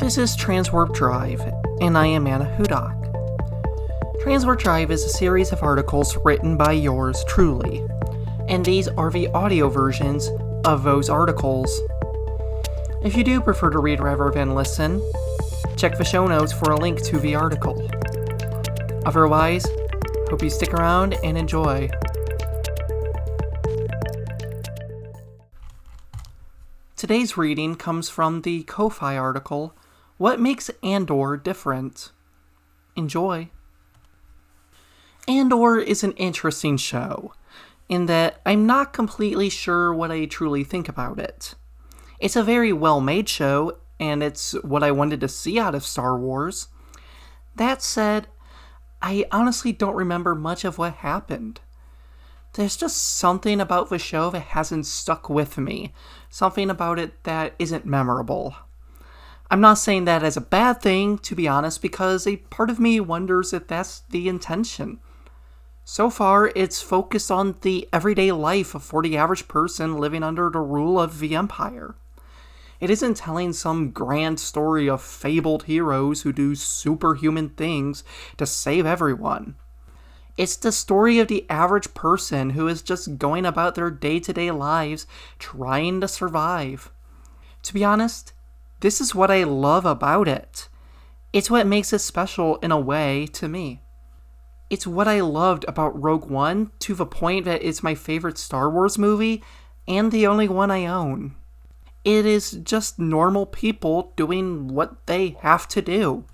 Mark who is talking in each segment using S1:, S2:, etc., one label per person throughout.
S1: This is Transwarp Drive, and I am Anna Hudak. Transwarp Drive is a series of articles written by yours truly, and these are the audio versions of those articles. If you do prefer to read rather than listen, check the show notes for a link to the article. Otherwise, hope you stick around and enjoy. Today's reading comes from the Ko-Fi article, What Makes Andor Different? Enjoy. Andor is an interesting show, in that I'm not completely sure what I truly think about it. It's a very well-made show, and it's what I wanted to see out of Star Wars. That said, I honestly don't remember much of what happened. There's just something about the show that hasn't stuck with me. Something about it that isn't memorable. I'm not saying that as a bad thing, to be honest, because a part of me wonders if that's the intention. So far, it's focused on the everyday life for the average person living under the rule of the Empire. It isn't telling some grand story of fabled heroes who do superhuman things to save everyone. It's the story of the average person who is just going about their day-to-day lives trying to survive. To be honest, this is what I love about it. It's what makes it special in a way to me. It's what I loved about Rogue One to the point that it's my favorite Star Wars movie and the only one I own. It is just normal people doing what they have to do.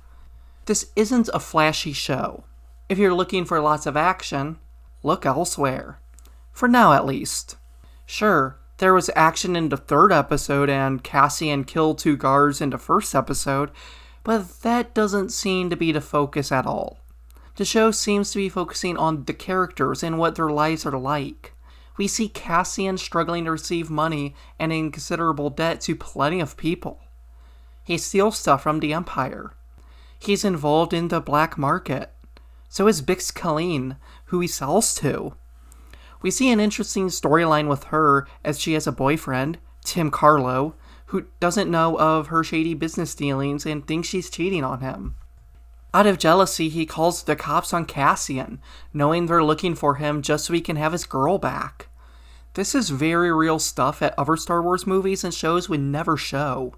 S1: This isn't a flashy show. If you're looking for lots of action, look elsewhere. For now, at least. Sure, there was action in the third episode and Cassian killed 2 guards in the first episode, but that doesn't seem to be the focus at all. The show seems to be focusing on the characters and what their lives are like. We see Cassian struggling to receive money and in considerable debt to plenty of people. He steals stuff from the Empire. He's involved in the black market. So is Bix Colleen, who he sells to. We see an interesting storyline with her as she has a boyfriend, Tim Carlo, who doesn't know of her shady business dealings and thinks she's cheating on him. Out of jealousy, he calls the cops on Cassian, knowing they're looking for him just so he can have his girl back. This is very real stuff that other Star Wars movies and shows would never show.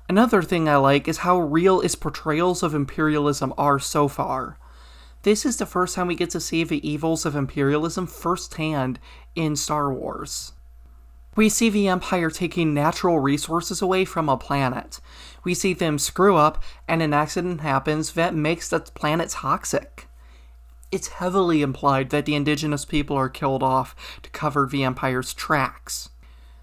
S1: Another thing I like is how real its portrayals of imperialism are so far. This is the first time we get to see the evils of imperialism firsthand in Star Wars. We see the Empire taking natural resources away from a planet. We see them screw up, and an accident happens that makes the planet toxic. It's heavily implied that the indigenous people are killed off to cover the Empire's tracks.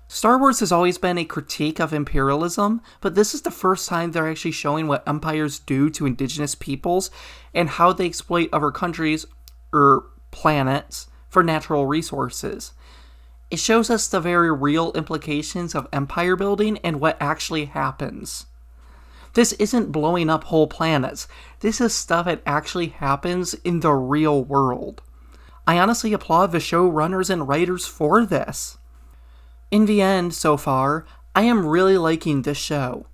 S1: Star Wars has always been a critique of imperialism, but this is the first time they're actually showing what empires do to indigenous peoples and how they exploit other countries, or planets, for natural resources. It shows us the very real implications of empire building and what actually happens. This isn't blowing up whole planets. This is stuff that actually happens in the real world. I honestly applaud the showrunners and writers for this. In the end, so far, I am really liking this show.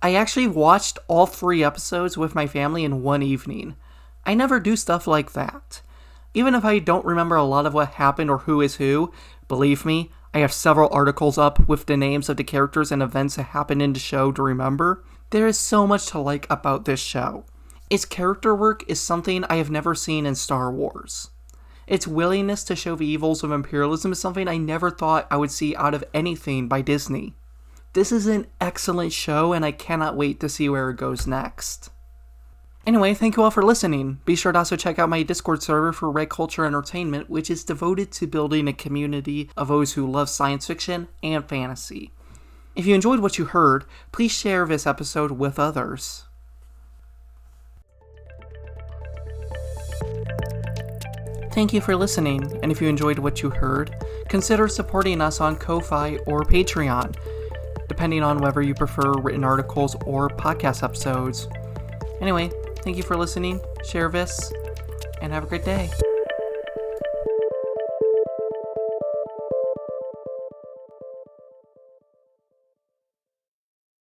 S1: I actually watched all 3 episodes with my family in one evening. I never do stuff like that. Even if I don't remember a lot of what happened or who is who, believe me, I have several articles up with the names of the characters and events that happened in the show to remember. There is so much to like about this show. Its character work is something I have never seen in Star Wars. Its willingness to show the evils of imperialism is something I never thought I would see out of anything by Disney. This is an excellent show, and I cannot wait to see where it goes next. Anyway, thank you all for listening. Be sure to also check out my Discord server for Red Culture Entertainment, which is devoted to building a community of those who love science fiction and fantasy. If you enjoyed what you heard, please share this episode with others. Thank you for listening, and if you enjoyed what you heard, consider supporting us on Ko-Fi or Patreon, depending on whether you prefer written articles or podcast episodes. Anyway, thank you for listening, share this, and have a great day.